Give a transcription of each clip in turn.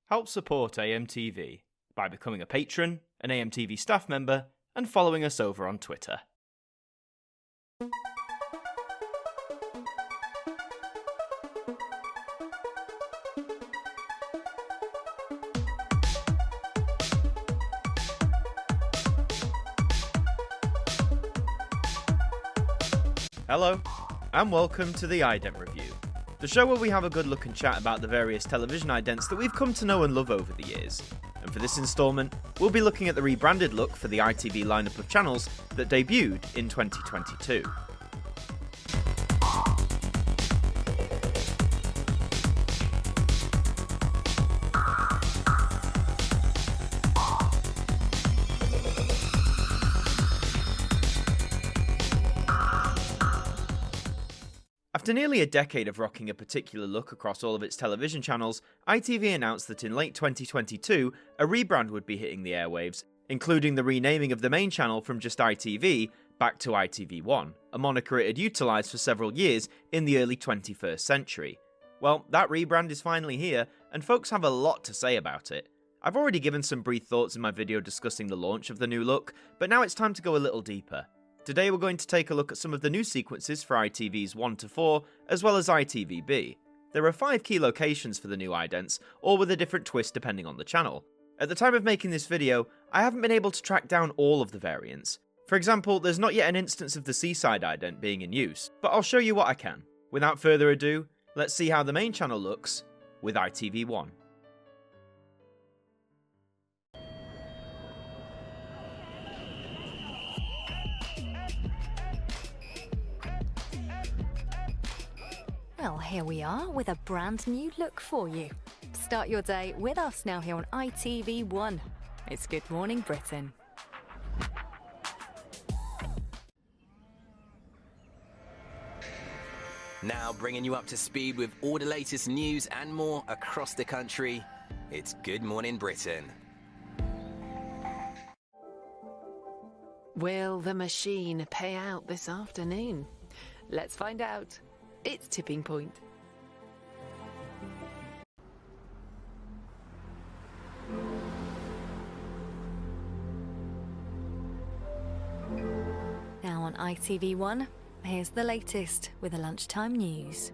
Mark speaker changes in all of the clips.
Speaker 1: Help support AMTV by becoming a patron, an AMTV staff member, and following us over on Twitter. Hello, and welcome to the Ident Review, the show where we have a good look and chat about the various television idents that we've come to know and love over the years. And for this instalment, we'll be looking at the rebranded look for the ITV lineup of channels that debuted in 2022. After nearly a decade of rocking a particular look across all of its television channels, ITV announced that in late 2022, a rebrand would be hitting the airwaves, including the renaming of the main channel from just ITV back to ITV1, a moniker it had utilised for several years in the early 21st century. Well, that rebrand is finally here, and folks have a lot to say about it. I've already given some brief thoughts in my video discussing the launch of the new look, but now it's time to go a little deeper. Today we're going to take a look at some of the new sequences for ITVs 1 to 4, as well as ITVBe. There are 5 key locations for the new idents, all with a different twist depending on the channel. At the time of making this video, I haven't been able to track down all of the variants. For example, there's not yet an instance of the seaside ident being in use, but I'll show you what I can. Without further ado, let's see how the main channel looks with ITV1.
Speaker 2: Well, here we are with a brand new look for you. Start your day with us now here on ITV1. It's Good Morning Britain.
Speaker 3: Now bringing you up to speed with all the latest news and more across the country, it's Good Morning Britain.
Speaker 4: Will the machine pay out this afternoon? Let's find out. It's Tipping Point.
Speaker 2: Now on ITV1, here's the latest with the lunchtime news.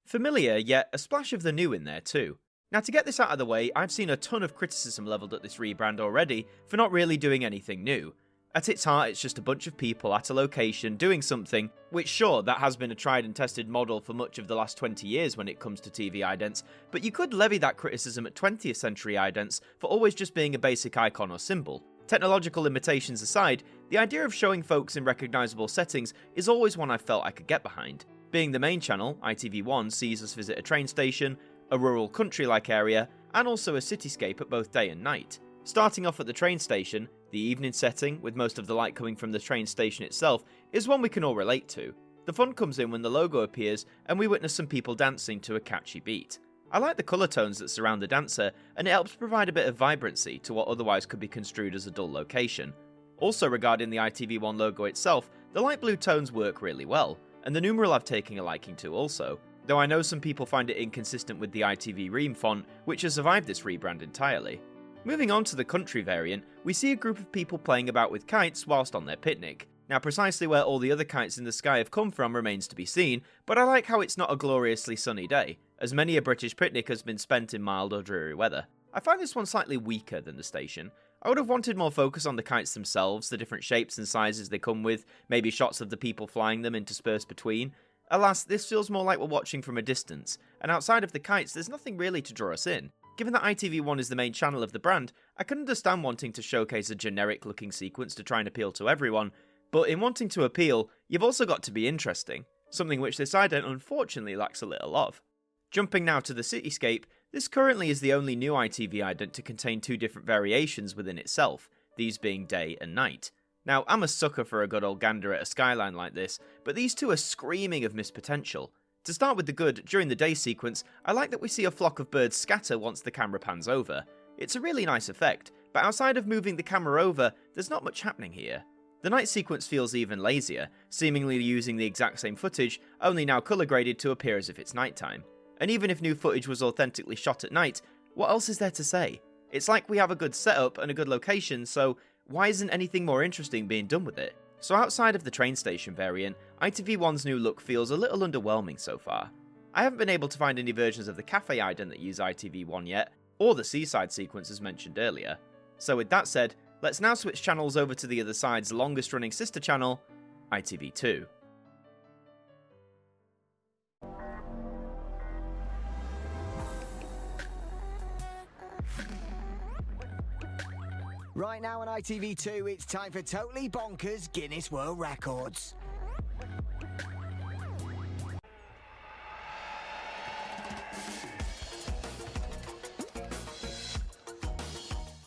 Speaker 1: Familiar, yet a splash of the new in there too. Now to get this out of the way, I've seen a ton of criticism levelled at this rebrand already for not really doing anything new. At its heart, it's just a bunch of people at a location doing something, which sure, that has been a tried and tested model for much of the last 20 years when it comes to TV idents, but you could levy that criticism at 20th century idents for always just being a basic icon or symbol. Technological limitations aside, the idea of showing folks in recognisable settings is always one I felt I could get behind. Being the main channel, ITV1 sees us visit a train station, a rural country-like area, and also a cityscape at both day and night. Starting off at the train station, the evening setting, with most of the light coming from the train station itself, is one we can all relate to. The fun comes in when the logo appears and we witness some people dancing to a catchy beat. I like the colour tones that surround the dancer, and it helps provide a bit of vibrancy to what otherwise could be construed as a dull location. Also regarding the ITV1 logo itself, the light blue tones work really well, and the numeral I've taken a liking to also, though I know some people find it inconsistent with the ITV Ream font, which has survived this rebrand entirely. Moving on to the country variant, we see a group of people playing about with kites whilst on their picnic. Now precisely where all the other kites in the sky have come from remains to be seen, but I like how it's not a gloriously sunny day, as many a British picnic has been spent in mild or dreary weather. I find this one slightly weaker than the station. I would have wanted more focus on the kites themselves, the different shapes and sizes they come with, maybe shots of the people flying them interspersed between. Alas, this feels more like we're watching from a distance, and outside of the kites there's nothing really to draw us in. Given that ITV1 is the main channel of the brand, I can understand wanting to showcase a generic looking sequence to try and appeal to everyone, but in wanting to appeal, you've also got to be interesting, something which this ident unfortunately lacks a little of. Jumping now to the cityscape, this currently is the only new ITV ident to contain 2 different variations within itself, these being day and night. Now, I'm a sucker for a good old gander at a skyline like this, but these two are screaming of missed potential. To start with the good, during the day sequence, I like that we see a flock of birds scatter once the camera pans over. It's a really nice effect, but outside of moving the camera over, there's not much happening here. The night sequence feels even lazier, seemingly using the exact same footage, only now colour graded to appear as if it's nighttime. And even if new footage was authentically shot at night, What else is there to say? It's like we have a good setup and a good location, so why isn't anything more interesting being done with it? So outside of the train station variant, ITV1's new look feels a little underwhelming so far. I haven't been able to find any versions of the cafe ident that use ITV1 yet, or the seaside sequence as mentioned earlier. So with that said, let's now switch channels over to the other side's longest running sister channel, ITV2.
Speaker 5: Right now on ITV2, it's time for Totally Bonkers Guinness World Records.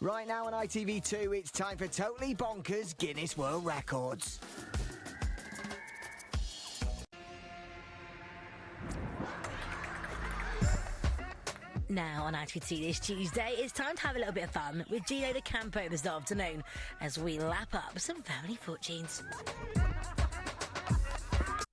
Speaker 5: Right now on ITV2, it's time for Totally Bonkers Guinness World Records.
Speaker 6: Now on ITV2 this Tuesday, it's time to have a little bit of fun with Gino De Campo this afternoon as we lap up some family fortunes.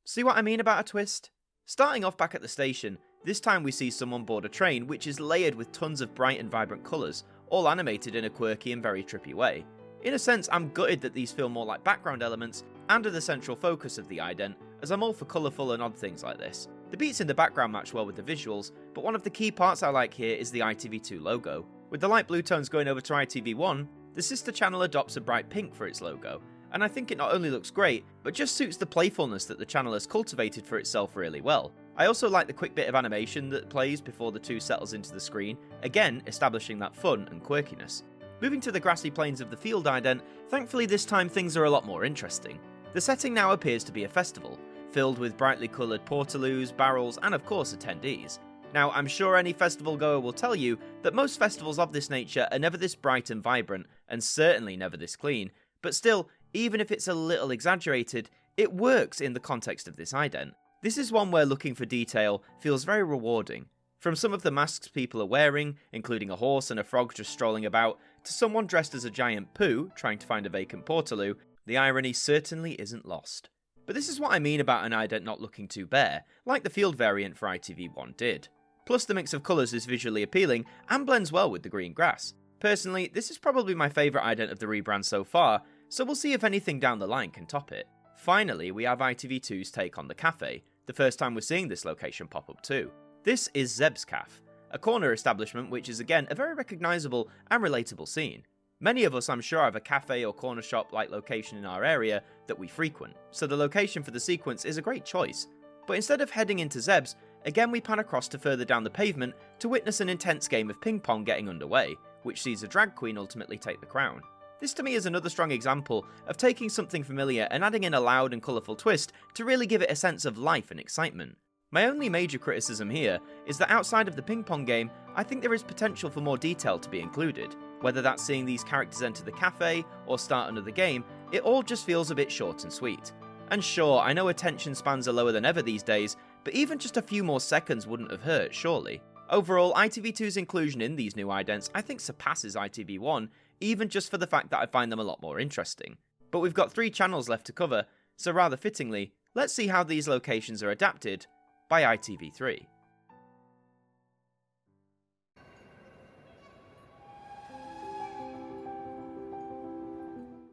Speaker 1: See what I mean about a twist? Starting off back at the station, this time we see someone board a train which is layered with tons of bright and vibrant colours, all animated in a quirky and very trippy way. In a sense, I'm gutted that these feel more like background elements and are the central focus of the ident, as I'm all for colourful and odd things like this. The beats in the background match well with the visuals, but one of the key parts I like here is the ITV2 logo. With the light blue tones going over to ITV1, the sister channel adopts a bright pink for its logo, and I think it not only looks great, but just suits the playfulness that the channel has cultivated for itself really well. I also like the quick bit of animation that plays before the 2 settles into the screen, again establishing that fun and quirkiness. Moving to the grassy plains of the field ident, thankfully this time things are a lot more interesting. The setting now appears to be a festival, filled with brightly coloured portaloos, barrels, and of course attendees. Now, I'm sure any festival goer will tell you that most festivals of this nature are never this bright and vibrant, and certainly never this clean, but still, even if it's a little exaggerated, it works in the context of this ident. This is one where looking for detail feels very rewarding. From some of the masks people are wearing, including a horse and a frog just strolling about, to someone dressed as a giant poo trying to find a vacant portaloo, the irony certainly isn't lost. But this is what I mean about an ident not looking too bare, like the field variant for ITV1 did. Plus the mix of colours is visually appealing and blends well with the green grass. Personally, this is probably my favourite ident of the rebrand so far, so we'll see if anything down the line can top it. Finally, we have ITV2's take on the cafe, the first time we're seeing this location pop up too. This is Zeb's Caf, a corner establishment which is again a very recognisable and relatable scene. Many of us, I'm sure, have a cafe or corner shop like location in our area that we frequent, so the location for the sequence is a great choice. But instead of heading into Zeb's, again we pan across to further down the pavement to witness an intense game of ping pong getting underway, which sees a drag queen ultimately take the crown. This to me is another strong example of taking something familiar and adding in a loud and colourful twist to really give it a sense of life and excitement. My only major criticism here is that outside of the ping pong game, I think there is potential for more detail to be included. Whether that's seeing these characters enter the cafe or start another game, it all just feels a bit short and sweet. And sure, I know attention spans are lower than ever these days, but even just a few more seconds wouldn't have hurt, surely. Overall, ITV2's inclusion in these new idents I think surpasses ITV1, even just for the fact that I find them a lot more interesting. But we've got 3 channels left to cover, so rather fittingly, let's see how these locations are adapted by ITV3.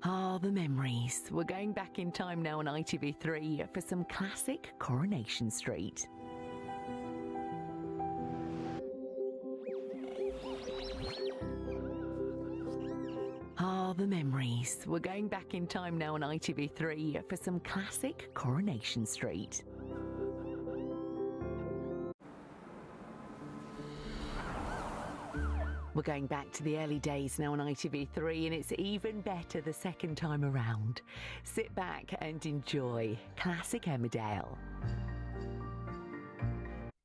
Speaker 4: Ah, the memories. We're going back in time now on ITV3 for some classic Coronation Street. Ah, the memories. We're going back in time now on ITV3 for some classic Coronation Street. We're going back to the early days now on ITV3, and it's even better the second time around. Sit back and enjoy classic Emmerdale.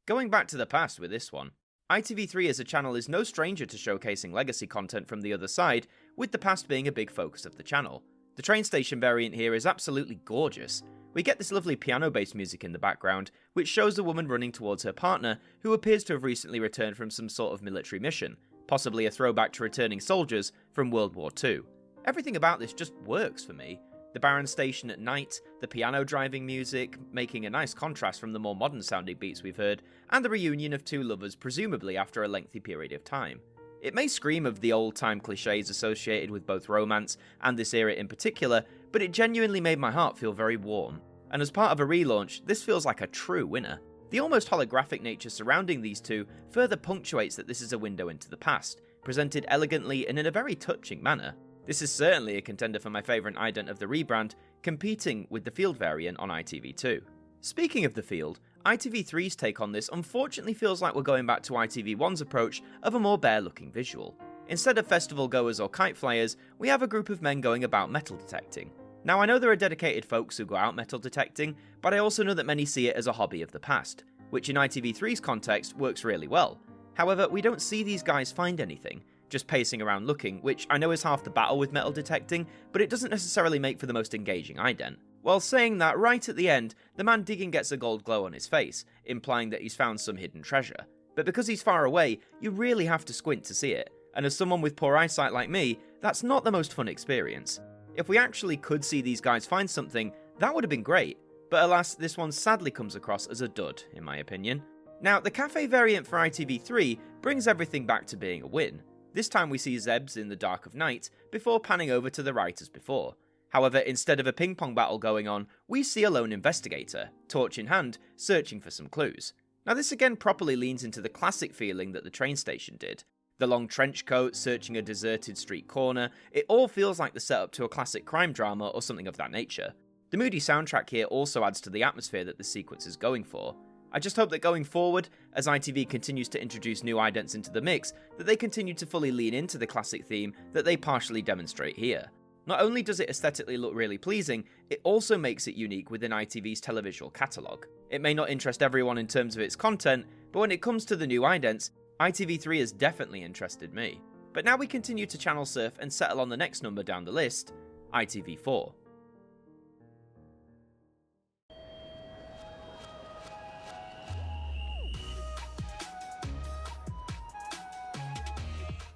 Speaker 1: Going back to the past with this one, ITV3 as a channel is no stranger to showcasing legacy content from the other side, with the past being a big focus of the channel. The train station variant here is absolutely gorgeous. We get this lovely piano-based music in the background, which shows a woman running towards her partner, who appears to have recently returned from some sort of military mission, possibly a throwback to returning soldiers from World War II. Everything about this just works for me. The Baron station at night, the piano driving music, making a nice contrast from the more modern sounding beats we've heard, and the reunion of two lovers presumably after a lengthy period of time. It may scream of the old-time cliches associated with both romance and this era in particular, but it genuinely made my heart feel very warm. And as part of a relaunch, this feels like a true winner. The almost holographic nature surrounding these two further punctuates that this is a window into the past, presented elegantly and in a very touching manner. This is certainly a contender for my favourite ident of the rebrand, competing with the Field variant on ITV2. Speaking of the Field, ITV3's take on this unfortunately feels like we're going back to ITV1's approach of a more bare-looking visual. Instead of festival goers or kite flyers, we have a group of men going about metal detecting. Now I know there are dedicated folks who go out metal detecting, but I also know that many see it as a hobby of the past, which in ITV3's context works really well. However, we don't see these guys find anything, just pacing around looking, which I know is half the battle with metal detecting, but it doesn't necessarily make for the most engaging ident. While saying that, right at the end, the man digging gets a gold glow on his face, implying that he's found some hidden treasure. But because he's far away, you really have to squint to see it, and as someone with poor eyesight like me, that's not the most fun experience. If we actually could see these guys find something, that would have been great, but alas, this one sadly comes across as a dud, in my opinion. Now, the cafe variant for ITV3 brings everything back to being a win. This time we see Zebs in the dark of night, before panning over to the right as before. However, instead of a ping-pong battle going on, we see a lone investigator, torch in hand, searching for some clues. Now this again properly leans into the classic feeling that the train station did. The long trench coat, searching a deserted street corner, it all feels like the setup to a classic crime drama or something of that nature. The moody soundtrack here also adds to the atmosphere that the sequence is going for. I just hope that going forward, as ITV continues to introduce new idents into the mix, that they continue to fully lean into the classic theme that they partially demonstrate here. Not only does it aesthetically look really pleasing, it also makes it unique within ITV's televisual catalogue. It may not interest everyone in terms of its content, but when it comes to the new idents, ITV3 has definitely interested me. But now we continue to channel surf and settle on the next number down the list, ITV4.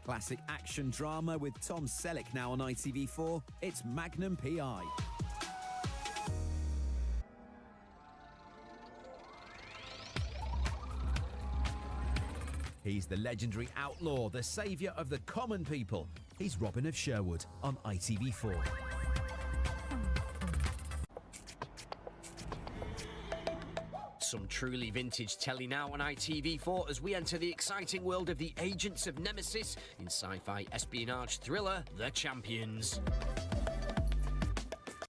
Speaker 7: Classic action drama with Tom Selleck now on ITV4. It's Magnum PI. He's the legendary outlaw, the saviour of the common people. He's Robin of Sherwood on ITV4.
Speaker 8: Some truly vintage telly now on ITV4 as we enter the exciting world of the Agents of Nemesis in sci-fi espionage thriller The Champions.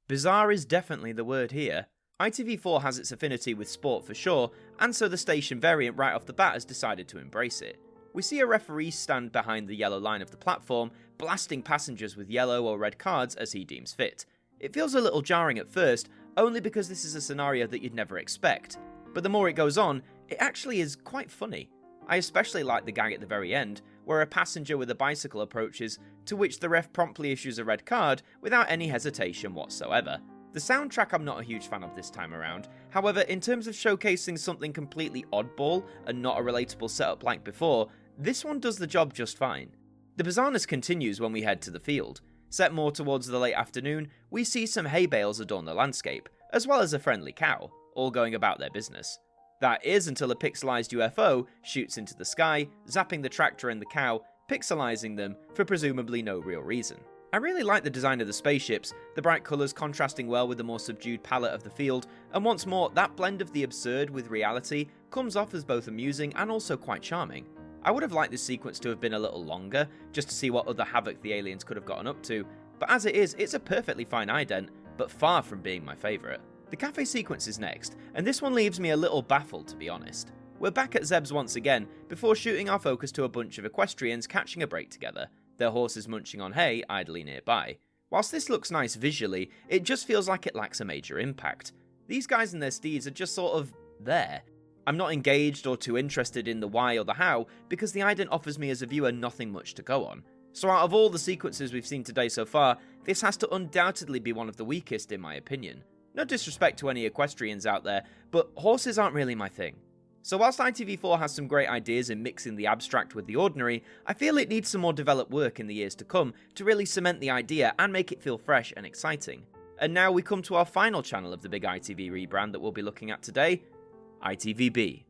Speaker 1: Bizarre is definitely the word here. ITV4 has its affinity with sport for sure, and so the station variant right off the bat has decided to embrace it. We see a referee stand behind the yellow line of the platform, blasting passengers with yellow or red cards as he deems fit. It feels a little jarring at first, only because this is a scenario that you'd never expect. But the more it goes on, it actually is quite funny. I especially like the gag at the very end, where a passenger with a bicycle approaches, to which the ref promptly issues a red card without any hesitation whatsoever. The soundtrack I'm not a huge fan of this time around, however, in terms of showcasing something completely oddball and not a relatable setup like before, this one does the job just fine. The bizarreness continues when we head to the field. Set more towards the late afternoon, we see some hay bales adorn the landscape, as well as a friendly cow, all going about their business. That is until a pixelized UFO shoots into the sky, zapping the tractor and the cow, pixelizing them for presumably no real reason. I really like the design of the spaceships, the bright colours contrasting well with the more subdued palette of the field, and once more, that blend of the absurd with reality comes off as both amusing and also quite charming. I would have liked this sequence to have been a little longer, just to see what other havoc the aliens could have gotten up to, but as it is, it's a perfectly fine ident, but far from being my favourite. The cafe sequence is next, and this one leaves me a little baffled to be honest. We're back at Zeb's once again, before shooting our focus to a bunch of equestrians catching a break together, their horses munching on hay idly nearby. Whilst this looks nice visually, it just feels like it lacks a major impact. These guys and their steeds are just sort of there. I'm not engaged or too interested in the why or the how, because the ident offers me as a viewer nothing much to go on. So out of all the sequences we've seen today so far, this has to undoubtedly be one of the weakest in my opinion. No disrespect to any equestrians out there, but horses aren't really my thing. So whilst ITV4 has some great ideas in mixing the abstract with the ordinary, I feel it needs some more developed work in the years to come to really cement the idea and make it feel fresh and exciting. And now we come to our final channel of the big ITV rebrand that we'll be looking at today, ITVBe.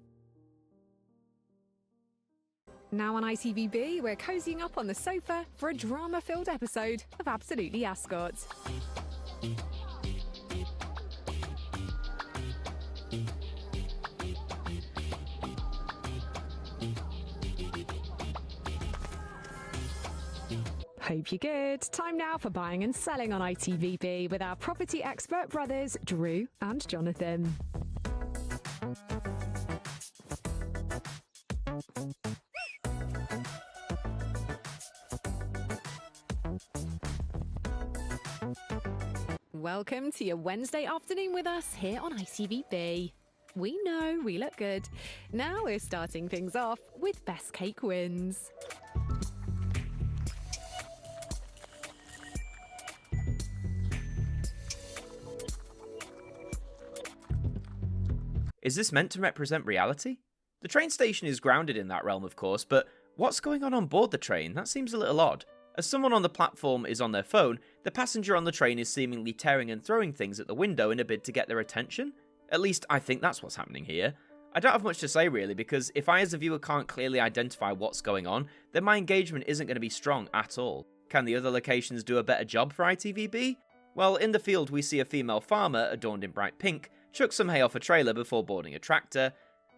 Speaker 9: Now on ITVBe, we're cozying up on the sofa for a drama-filled episode of Absolutely Ascot. Hope you're good. Time now for buying and selling on ITVBe with our property expert brothers, Drew and Jonathan. Welcome to your Wednesday afternoon with us here on ITVBe. We know we look good. Now we're starting things off with Best Cake Wins.
Speaker 1: Is this meant to represent reality? The train station is grounded in that realm, of course, but what's going on board the train? That seems a little odd. As someone on the platform is on their phone, the passenger on the train is seemingly tearing and throwing things at the window in a bid to get their attention. At least I think that's what's happening here. I don't have much to say really, because if I as a viewer can't clearly identify what's going on, then my engagement isn't going to be strong at all. Can the other locations do a better job for ITVBe? Well, in the field we see a female farmer, adorned in bright pink, chuck some hay off a trailer before boarding a tractor,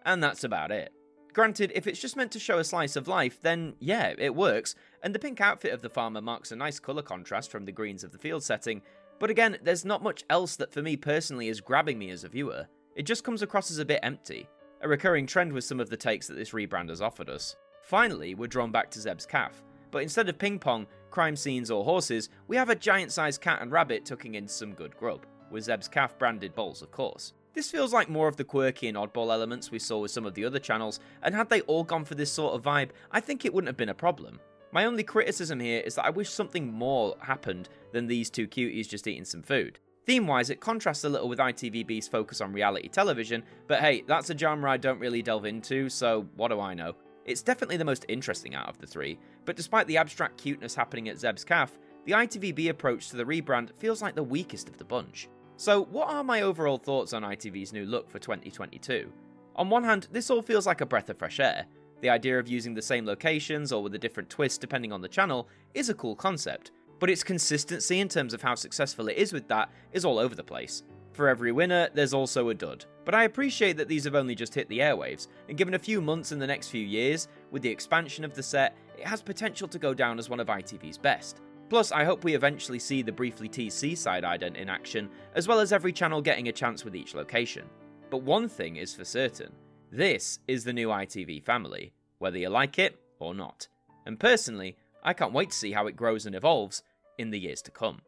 Speaker 1: and that's about it. Granted, if it's just meant to show a slice of life, then yeah, it works, and the pink outfit of the farmer marks a nice colour contrast from the greens of the field setting, but again, there's not much else that for me personally is grabbing me as a viewer. It just comes across as a bit empty, a recurring trend with some of the takes that this rebrand has offered us. Finally, we're drawn back to Zeb's calf, but instead of ping pong, crime scenes or horses, we have a giant-sized cat and rabbit tucking in some good grub, with Zeb's calf branded bowls of course. This feels like more of the quirky and oddball elements we saw with some of the other channels, and had they all gone for this sort of vibe, I think it wouldn't have been a problem. My only criticism here is that I wish something more happened than these two cuties just eating some food. Theme-wise, it contrasts a little with ITVBe's focus on reality television, but hey, that's a genre I don't really delve into, so what do I know? It's definitely the most interesting out of the three, but despite the abstract cuteness happening at Zeb's calf, the ITVBe approach to the rebrand feels like the weakest of the bunch. So what are my overall thoughts on ITV's new look for 2022? On one hand, this all feels like a breath of fresh air. The idea of using the same locations or with a different twist depending on the channel is a cool concept, but its consistency in terms of how successful it is with that is all over the place. For every winner, there's also a dud, but I appreciate that these have only just hit the airwaves, and given a few months in the next few years, with the expansion of the set, it has potential to go down as one of ITV's best. Plus, I hope we eventually see the briefly teased seaside ident in action, as well as every channel getting a chance with each location. But one thing is for certain, this is the new ITV family, whether you like it or not. And personally, I can't wait to see how it grows and evolves in the years to come.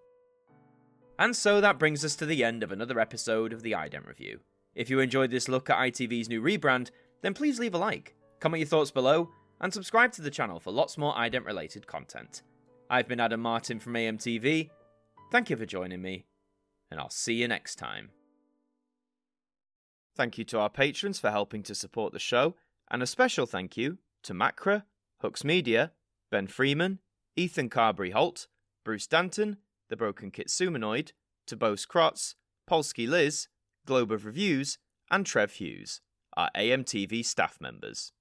Speaker 1: And so that brings us to the end of another episode of the Ident Review. If you enjoyed this look at ITV's new rebrand, then please leave a like, comment your thoughts below, and subscribe to the channel for lots more ident related content. I've been Adam Martyn from AMTV, thank you for joining me, and I'll see you next time. Thank you to our patrons for helping to support the show, and a special thank you to Macra, Hooks Media, Ben Freeman, Ethan Carberry-Holt, Bruce Danton, The Broken Kitsumanoid, Tobos Krotz, Polsky Liz, Globe of Reviews, and Trev Hughes, our AMTV staff members.